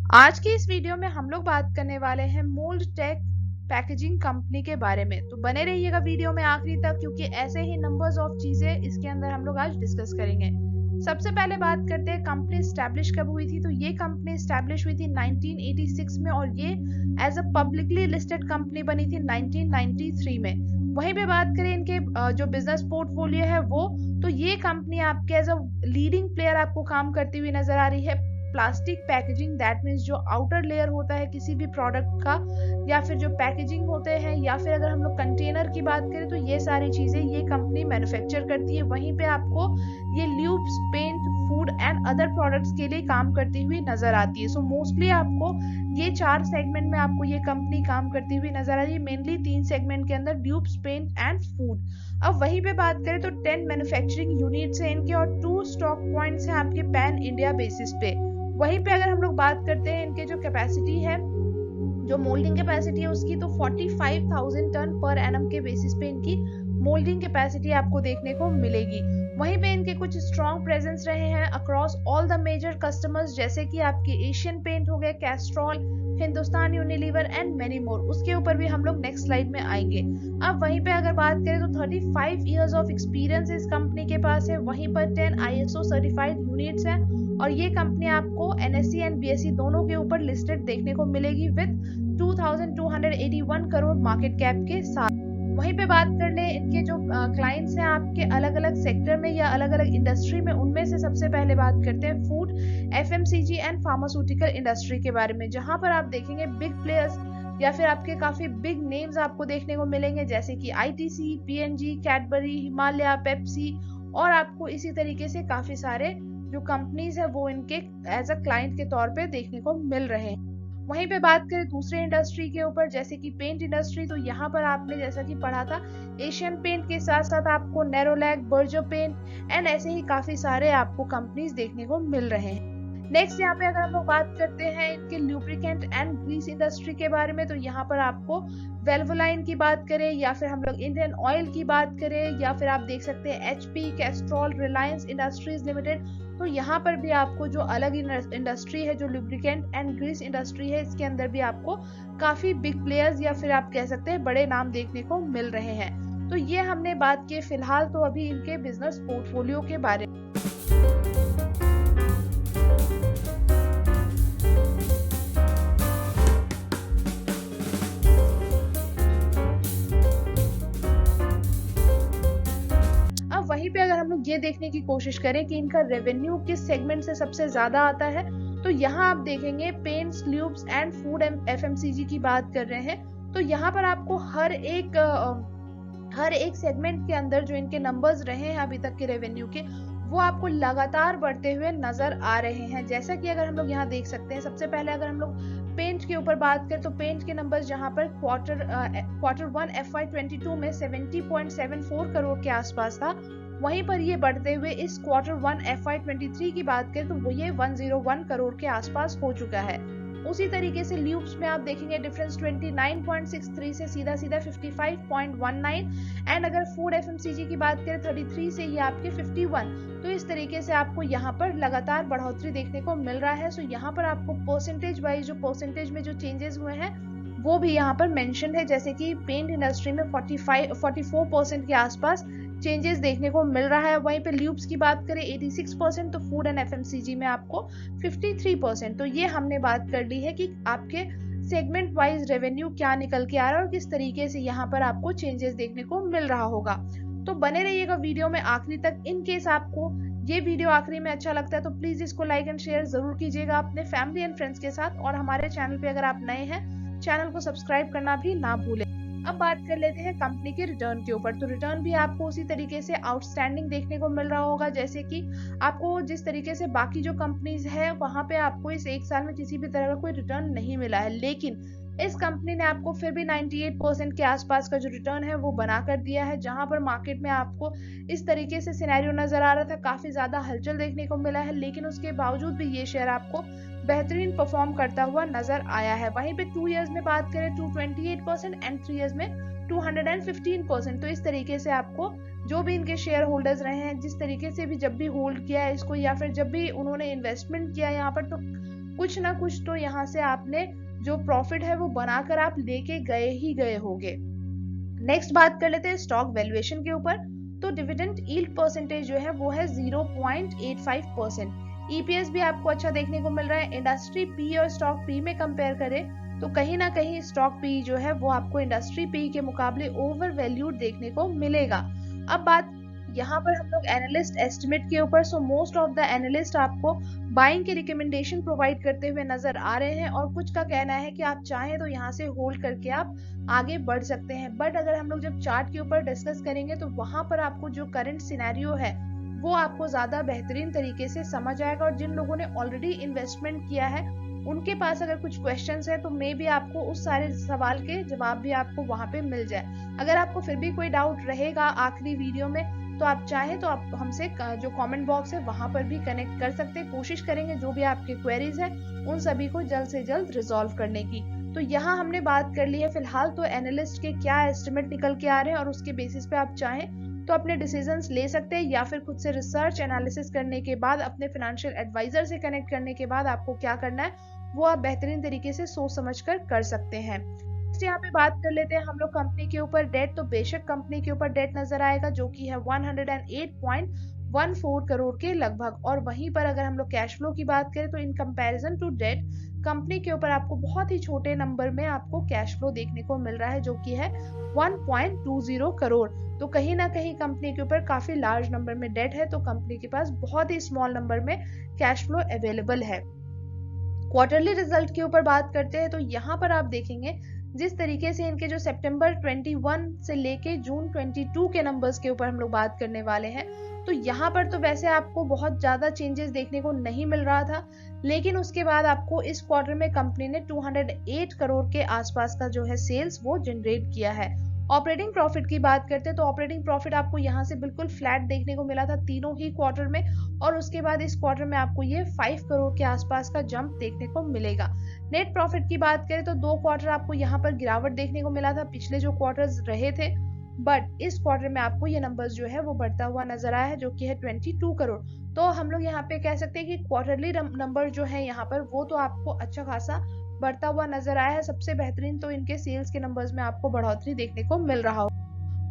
आज की इस वीडियो में हम लोग बात करने वाले हैं मोल्ड टेक पैकेजिंग कंपनी के बारे में। तो बने रहिएगा वीडियो में आखिरी तक, क्योंकि ऐसे ही नंबर्स ऑफ चीजें इसके अंदर हम लोग आज डिस्कस करेंगे। सबसे पहले बात करते हैं कंपनी स्टैब्लिश कब हुई थी। तो ये कंपनी स्टैब्लिश हुई थी 1986 में और ये as a publicly listed company बनी थी 1993 में। वहीं पे बात करें इनके जो बिजनेस पोर्टफोलियो है वो, तो ये कंपनी आपके एज अ लीडिंग प्लेयर आपको काम करती हुई नजर आ रही है। प्लास्टिक पैकेजिंग, दैट मीन्स जो आउटर लेयर होता है किसी भी प्रोडक्ट का, या फिर जो पैकेजिंग होते हैं, या फिर अगर हम लोग कंटेनर की बात करें तो ये सारी चीजें ये कंपनी मैन्युफैक्चर करती है। वहीं पे आपको ये lubes, paint, food and other products के लिए काम करती हुई नजर आती है। सो मोस्टली आपको ये 4 सेगमेंट में आपको ये कंपनी काम करती हुई नजर आ रही है। मेनली 3 सेगमेंट के अंदर, ल्यूब्स, पेंट एंड फूड। अब वहीं पे बात करें तो 10 मैन्युफैक्चरिंग यूनिट्स हैं इनके और 2 स्टॉक पॉइंट्स हैं आपके पैन इंडिया बेसिस पे। वहीं पे अगर हम लोग बात करते हैं इनके जो कैपेसिटी है, जो मोल्डिंग कैपेसिटी है उसकी, तो 45,000 टन पर एनम के बेसिस पे इनकी मोल्डिंग कैपेसिटी आपको देखने को मिलेगी। वहीं पे इनके कुछ स्ट्रॉन्ग प्रेजेंस रहे हैं across all the major customers, जैसे कि आपके एशियन पेंट हो गए, Castrol, Hindustan Unilever and many more. उसके ऊपर भी हम लोग नेक्स्ट स्लाइड में आएंगे। अब वहीं पे अगर बात करें तो 35 इयर्स ऑफ एक्सपीरियंस इस कंपनी के पास है। वहीं पर 10 ISO सर्टिफाइड यूनिट्स हैं और ये कंपनी आपको NSE एंड BSE दोनों के ऊपर लिस्टेड देखने को मिलेगी विद 2281 करोड़ मार्केट कैप के साथ। वहीं पे बात कर ले इनके जो क्लाइंट्स हैं आपके अलग अलग सेक्टर में या अलग अलग इंडस्ट्री में, उनमें से सबसे पहले बात करते हैं food, FMCG and pharmaceutical industry के बारे में, जहां पर आप देखेंगे बिग प्लेयर्स या फिर आपके काफी बिग नेम्स आपको देखने को मिलेंगे, जैसे कि ITC, PNG, Cadbury, Himalaya, Pepsi, और आपको इसी तरीके से काफी सारे जो कंपनीज है वो इनके एज अ क्लाइंट के तौर पे देखने को मिल रहे हैं। वहीं पे बात करें दूसरे इंडस्ट्री के ऊपर, जैसे कि पेंट इंडस्ट्री, तो यहाँ पर आपने जैसा कि पढ़ा था एशियन पेंट के साथ साथ आपको नेरोलैक, बर्जर पेंट एंड ऐसे ही काफी सारे आपको कंपनीज देखने को मिल रहे हैं। नेक्स्ट यहाँ पे अगर हम लोग बात करते हैं इनके लुब्रिकेंट एंड ग्रीस इंडस्ट्री के बारे में, तो यहाँ पर आपको वेल्वोलाइन की बात करें या फिर हम लोग इंडियन ऑयल की बात करें, या फिर आप देख सकते हैं HP, Castrol, Reliance industries limited, तो यहाँ पर भी आपको जो अलग इंडस्ट्री है, जो लुब्रिकेंट एंड ग्रीस इंडस्ट्री है, इसके अंदर भी आपको काफी बिग प्लेयर्स या फिर आप कह सकते हैं बड़े नाम देखने को मिल रहे हैं। तो ये हमने बात की फिलहाल तो अभी इनके बिजनेस पोर्टफोलियो के बारे में। वहीं पे अगर हम लोग ये देखने की कोशिश करें कि इनका रेवेन्यू किस सेगमेंट से सबसे ज्यादा आता है, तो यहाँ आप देखेंगे paints, lubes and food FMCG की बात कर रहे हैं। तो यहाँ पर आपको हर एक सेगमेंट के अंदर जो इनके नंबर्स रहे हैं अभी तक के रेवेन्यू के, वो आपको लगातार बढ़ते हुए नजर आ रहे हैं। जैसा कि अगर हम लोग यहाँ देख सकते हैं, सबसे पहले अगर हम लोग पेंट के ऊपर बात करें तो पेंट के नंबर्स जहां पर क्वार्टर 1 FY22 में 70.74 करोड़ के आसपास था, वहीं पर ये बढ़ते हुए इस क्वार्टर 1 FY23 की बात करें तो वो ये 101 करोड़ के आसपास हो चुका है। उसी तरीके से ल्यूब्स में आप देखेंगे डिफरेंस 29.63 से सीधा 55.19, एंड अगर फूड FMCG की बात करें 33 से ये आपके 51। तो इस तरीके से आपको यहाँ पर लगातार बढ़ोतरी देखने को मिल रहा है। सो यहाँ पर आपको परसेंटेज वाइज जो परसेंटेज में जो चेंजेस हुए हैं वो भी यहाँ पर मेंशन है, जैसे कि पेंट इंडस्ट्री में 44% के आसपास चेंजेस देखने को मिल रहा है। वहीं पे ल्यूब्स की बात करें 86%, तो फूड एंड FMCG में आपको 53%। तो ये हमने बात कर ली है कि आपके सेगमेंट वाइज रेवेन्यू क्या निकल के आ रहा है और किस तरीके से यहाँ पर आपको चेंजेस देखने को मिल रहा होगा। तो बने रहिएगा वीडियो में आखिरी तक। इन केस आपको ये वीडियो आखिरी में अच्छा लगता है तो प्लीज इसको लाइक एंड शेयर जरूर कीजिएगा अपने फैमिली एंड फ्रेंड्स के साथ, और हमारे चैनल पे अगर आप नए हैं चैनल को सब्सक्राइब करना भी ना भूलें। अब बात कर लेते हैं कंपनी के रिटर्न के ऊपर। तो रिटर्न भी आपको उसी तरीके से आउटस्टैंडिंग देखने को मिल रहा होगा, जैसे कि आपको जिस तरीके से बाकी जो कंपनीज है वहां पे आपको इस 1 साल में किसी भी तरह का कोई रिटर्न नहीं मिला है, लेकिन इस कंपनी ने आपको फिर भी 98% के आसपास का जो रिटर्न है वो बना कर दिया है। जहां पर मार्केट में आपको इस तरीके से सिनेरियो नजर आ रहा था, काफी ज्यादा हलचल देखने को मिला है, लेकिन उसके बावजूद भी ये शेयर आपको बेहतरीन परफॉर्म करता हुआ नजर आया है। वहीं पे 2 इयर्स में बात करें 228% एंड 3 इयर्स में 215%। तो इस तरीके से आपको जो भी इनके शेयर होल्डर्स रहे हैं, जिस तरीके से भी जब भी होल्ड किया है इसको या फिर जब भी उन्होंने इन्वेस्टमेंट किया यहाँ पर, तो कुछ ना कुछ तो यहाँ से आपने जो प्रॉफिट है वो बनाकर आप लेके गए ही गए होगे। नेक्स्ट बात कर लेते हैं स्टॉक वैल्यूएशन के ऊपर। तो डिविडेंड यील्ड परसेंटेज जो है वो है 0.85%। ईपीएस भी आपको अच्छा देखने को मिल रहा है। इंडस्ट्री पी और स्टॉक पी में कंपेयर करें तो कहीं ना कहीं स्टॉक पी जो है वो आपको इंडस्ट्री पी के मुकाबले ओवर वैल्यूड देखने को मिलेगा। अब बात यहाँ पर हम लोग एनालिस्ट एस्टिमेट के ऊपर। So most of the analyst आपको बाइंग के रिकमेंडेशन प्रोवाइड करते हुए नजर आ रहे हैं और कुछ का कहना है कि आप चाहें तो यहाँ से होल्ड करके आप आगे बढ़ सकते हैं। बट अगर हम लोग जब चार्ट के ऊपर डिस्कस करेंगे तो वहां पर आपको जो करंट सिनेरियो है वो आपको ज्यादा बेहतरीन तरीके से समझ आएगा। और जिन लोगों ने ऑलरेडी इन्वेस्टमेंट किया है उनके पास अगर कुछ क्वेश्चंस है तो मे भी आपको उस सारे सवाल के जवाब भी आपको वहां पे मिल जाए। अगर आपको फिर भी कोई डाउट रहेगा आखिरी वीडियो में तो आप चाहें तो आप हमसे जो कमेंट बॉक्स है वहां पर भी कनेक्ट कर सकते हैं। कोशिश करेंगे जो भी आपके क्वेरीज है उन सभी को जल्द से जल्द रिजॉल्व करने की। तो यहाँ हमने बात कर ली है फिलहाल तो एनालिस्ट के क्या एस्टिमेट निकल के आ रहे हैं और उसके बेसिस पे आप चाहें तो अपने डिसीजंस ले सकते हैं या फिर खुद से रिसर्च एनालिसिस करने के बाद अपने फाइनेंशियल एडवाइजर से कनेक्ट करने के बाद आपको क्या करना है वो आप बेहतरीन तरीके से सोच समझ कर सकते हैं। यहाँ पे बात कर लेते हैं हम लोग कंपनी के ऊपर डेट। तो बेशक कंपनी के ऊपर डेट नजर आएगा जो कि है 108.14 करोड़ के लगभग। और वहीं पर अगर हम लोग कैश फ्लो की बात करें तो in comparison to date company के ऊपर आपको बहुत ही छोटे नंबर में आपको कैश फ्लो देखने को मिल रहा है जो कि है 1.20 करोड़। तो कहीं ना कहीं कंपनी के ऊपर काफी लार्ज नंबर में डेट है तो कंपनी के पास बहुत ही स्मॉल नंबर में कैश फ्लो अवेलेबल है। क्वार्टरली रिजल्ट के ऊपर बात करते हैं तो यहाँ पर आप देखेंगे जिस तरीके से इनके जो सितंबर 21 से लेके जून 22 के नंबर्स के ऊपर हम लोग बात करने वाले हैं तो यहाँ पर तो वैसे आपको बहुत ज्यादा चेंजेस देखने को नहीं मिल रहा था, लेकिन उसके बाद आपको इस क्वार्टर में कंपनी ने 208 करोड़ के आसपास का जो है सेल्स वो जनरेट किया है। ऑपरेटिंग प्रॉफिट की बात करते हैं तो ऑपरेटिंग प्रॉफिट आपको यहाँ से बिल्कुल फ्लैट देखने को मिला था तीनों ही क्वार्टर में और उसके बाद इस क्वार्टर में आपको ये 5 करोड़ के आसपास का जंप देखने को मिलेगा। नेट प्रॉफिट की बात करें तो 2 क्वार्टर आपको यहाँ पर गिरावट देखने को मिला था पिछले जो क्वार्टर्स रहे थे, बट इस क्वार्टर में आपको ये नंबर्स जो है वो बढ़ता हुआ नजर आया है जो कि है 22 करोड़। तो हम लोग यहाँ पे कह सकते हैं कि क्वार्टरली नंबर जो है यहाँ पर वो तो आपको अच्छा खासा बढ़ता हुआ नजर आया है। सबसे बेहतरीन तो इनके सेल्स के नंबर्स में आपको बढ़ोतरी देखने को मिल रहा हो।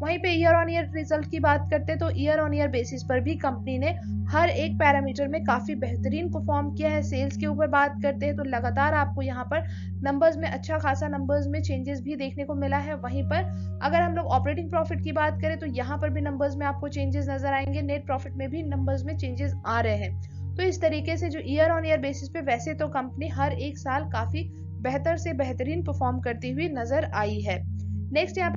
वहीं पे ईयर ऑन ईयर रिजल्ट की बात करते हैं तो ईयर ऑन ईयर बेसिस पर भी कंपनी ने हर एक पैरामीटर में काफी बेहतरीन परफॉर्म किया है। सेल्स के ऊपर बात करते हैं तो लगातार आपको यहाँ पर नंबर्स में अच्छा खासा नंबर्स में चेंजेस भी देखने को मिला है। वहीं पर अगर हम लोग ऑपरेटिंग प्रॉफिट की बात करें तो यहाँ पर भी नंबर्स में आपको चेंजेस नजर आएंगे। नेट प्रॉफिट में भी नंबर्स में चेंजेस आ रहे हैं। तो इस तरीके से जो ईयर ऑन ईयर बेसिस पे वैसे तो कंपनी हर एक साल काफी बेहतर से बेहतरीन परफॉर्म करती हुई नजर आई है। नेक्स्ट यहाँ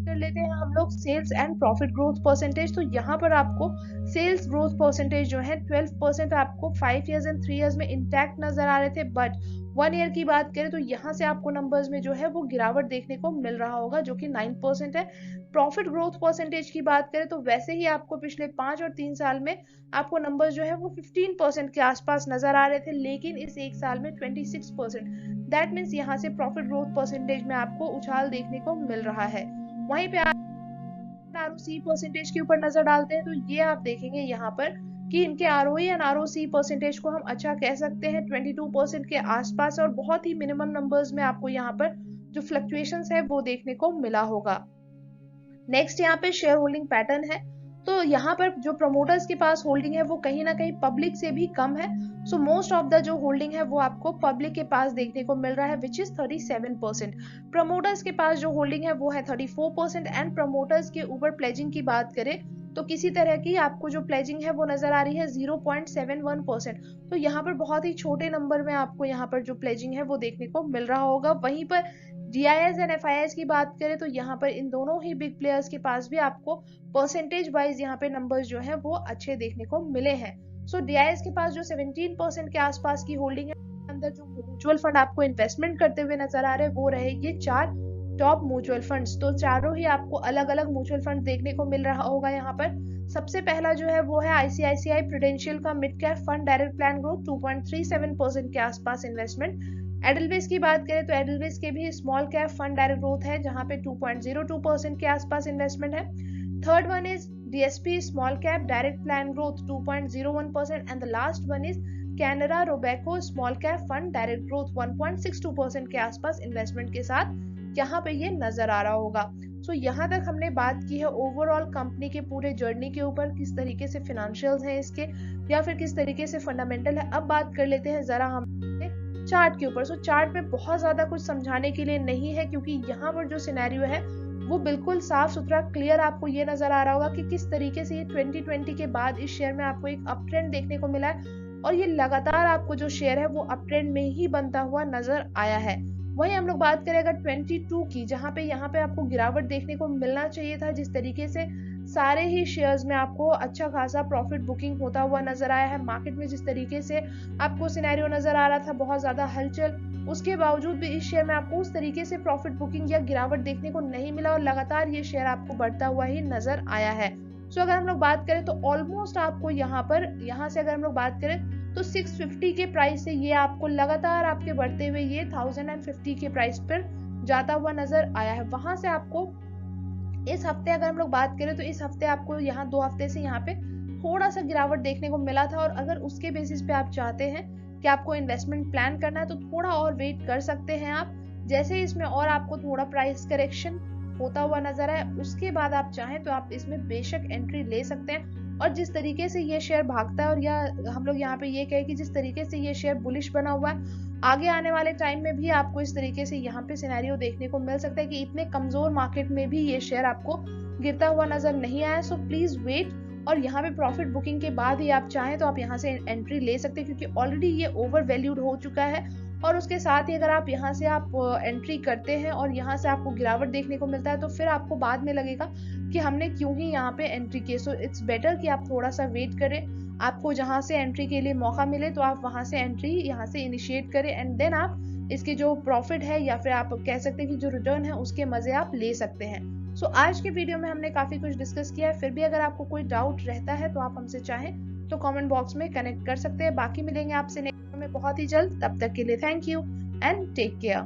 कर लेते हैं हम लोग sales and profit growth percentage. तो यहाँ पर आपको सेल्स ग्रोथ परसेंटेज जो है 12% आपको 5 इयर्स एंड 3 इयर्स में इंटैक्ट नजर आ रहे थे, बट 1 ईयर की बात करें तो यहाँ से आपको नंबर्स में जो है वो गिरावट देखने को मिल रहा होगा जो कि 9% है। प्रॉफिट ग्रोथ परसेंटेज की बात करें तो वैसे ही आपको पिछले 5 और 3 साल में आपको नंबर्स जो है वो 15% के आसपास नजर आ रहे थे, लेकिन इस एक साल में 26%। दैट मीन्स यहाँ से प्रॉफिट ग्रोथ परसेंटेज में आपको उछाल देखने को मिल रहा है। वहीं पे आरओसी परसेंटेज के ऊपर नजर डालते हैं तो ये आप देखेंगे यहाँ पर कि इनके आरओई एंड आरओसी परसेंटेज को हम अच्छा कह सकते हैं 22% के आसपास और बहुत ही मिनिमम नंबर्स में आपको यहाँ पर जो फ्लक्चुएशंस है वो देखने को मिला होगा। नेक्स्ट यहाँ पे शेयर होल्डिंग पैटर्न है। तो यहाँ पर जो प्रमोटर्स के पास होल्डिंग है वो कहीं ना कहीं पब्लिक से भी कम है। सो मोस्ट ऑफ द जो होल्डिंग है वो आपको पब्लिक के पास देखने को मिल रहा है विच इज 37%। प्रमोटर्स के पास जो होल्डिंग है वो है 34% एंड प्रमोटर्स के ऊपर प्लेजिंग की बात करें तो किसी तरह की आपको जो प्लेजिंग है वो नजर आ रही है 0.71%। तो यहाँ पर बहुत ही छोटे नंबर में आपको यहाँ पर जो प्लेजिंग है वो देखने को मिल रहा होगा। वहीं पर DIS एंड FIS की बात करें तो यहाँ पर इन दोनों ही बिग प्लेयर्स के पास भी आपको परसेंटेज वाइज यहाँ पे नंबर्स जो है वो अच्छे देखने को मिले हैं। सो DIS के पास जो 17% के आसपास की होल्डिंग है, अंदर जो म्यूचुअल फंड आपको इन्वेस्टमेंट करते हुए नजर आ रहे हैं वो रहे ये 4 टॉप म्यूचुअल फंड्स। तो चारों ही आपको अलग अलग म्यूचुअल फंड देखने को मिल रहा होगा यहाँ पर। सबसे पहला जो है वो है आईसीआईसीआई प्रूडेंशियल का mid cap fund direct plan growth 2.37% के आसपास इन्वेस्टमेंट। एडलवेज की बात करें तो एडलवेज के भी small cap fund direct growth है जहां पे 2.02% के आसपास इन्वेस्टमेंट है। Third one is DSP small cap direct plan growth 2.01% and the last one is Canara Robeco small cap fund direct growth 1.62% के आसपास इन्वेस्टमेंट के साथ यहाँ पे ये नजर आ रहा होगा। सो यहाँ तक हमने बात की है ओवरऑल कंपनी के पूरे जर्नी के ऊपर, किस तरीके से फिनेंशियल्स हैं इसके या फिर किस तरीके से फंडामेंटल है। अब बात कर लेते हैं जरा हम चार्ट के ऊपर। सो चार्ट में बहुत ज्यादा कुछ समझाने के लिए नहीं है क्योंकि यहाँ पर जो सिनेरियो है वो बिल्कुल साफ सुथरा क्लियर आपको ये नजर आ रहा होगा कि किस तरीके से ये 2020 के बाद इस शेयर में आपको एक अप ट्रेंड देखने को मिला है और ये लगातार आपको जो शेयर है वो अप ट्रेंड में ही बनता हुआ नजर आया है। वहीं हम लोग बात करें अगर 22 की, जहां पे यहाँ पे आपको गिरावट देखने को मिलना चाहिए था, जिस तरीके से सारे ही शेयर्स में आपको अच्छा खासा प्रॉफिट बुकिंग होता हुआ नजर आया है, मार्केट में जिस तरीके से आपको सिनेरियो नजर आ रहा था बहुत ज्यादा हलचल, उसके बावजूद भी इस शेयर में आपको उस तरीके से प्रॉफिट बुकिंग या गिरावट देखने को नहीं मिला और लगातार ये शेयर आपको बढ़ता हुआ ही नजर आया है। सो अगर हम लोग बात करें तो ऑलमोस्ट आपको यहाँ से अगर हम लोग बात करें तो 650 के प्राइस से ये आपको लगातार आपके बढ़ते हुए ये 1050 के प्राइस पर जाता हुआ नजर आया है। वहां से आपको इस हफ्ते अगर हम लोग बात करें तो इस हफ्ते आपको यहाँ 2 हफ्ते से यहाँ पे थोड़ा सा गिरावट देखने को मिला था और अगर उसके बेसिस पे आप चाहते हैं कि आपको इन्वेस्टमेंट प्लान करना है तो थोड़ा और वेट कर सकते हैं आप। जैसे इसमें और आपको थोड़ा प्राइस करेक्शन होता हुआ नजर आए उसके बाद आप चाहें तो आप इसमें बेशक एंट्री ले सकते हैं। और जिस तरीके से ये शेयर भागता है और या हम लोग यहाँ पे ये कहें कि जिस तरीके से ये शेयर बुलिश बना हुआ है, आगे आने वाले टाइम में भी आपको इस तरीके से यहाँ पे सिनेरियो देखने को मिल सकता है कि इतने कमजोर मार्केट में भी ये शेयर आपको गिरता हुआ नजर नहीं आया। सो प्लीज वेट और यहाँ पे प्रॉफिट बुकिंग के बाद ही आप चाहें तो आप यहाँ से एंट्री ले सकते हैं क्योंकि ऑलरेडी ये ओवर वैल्यूड हो चुका है। और उसके साथ ही अगर आप यहाँ से आप एंट्री करते हैं और यहाँ से आपको गिरावट देखने को मिलता है तो फिर आपको बाद में लगेगा कि हमने क्यों ही यहाँ पे एंट्री की। सो इट्स बेटर कि आप थोड़ा सा वेट करें, आपको जहाँ से एंट्री के लिए मौका मिले तो आप वहां से एंट्री यहाँ से इनिशिएट करें एंड देन आप इसके जो प्रॉफिट है या फिर आप कह सकते हैं कि जो रिटर्न है उसके मजे आप ले सकते हैं। सो आज के वीडियो में हमने काफी कुछ डिस्कस किया है। फिर भी अगर आपको कोई डाउट रहता है तो आप हमसे चाहें तो कमेंट बॉक्स में कनेक्ट कर सकते हैं। बाकी मिलेंगे आपसे नेक्स्ट में बहुत ही जल्द, तब तक के लिए thank you and take care.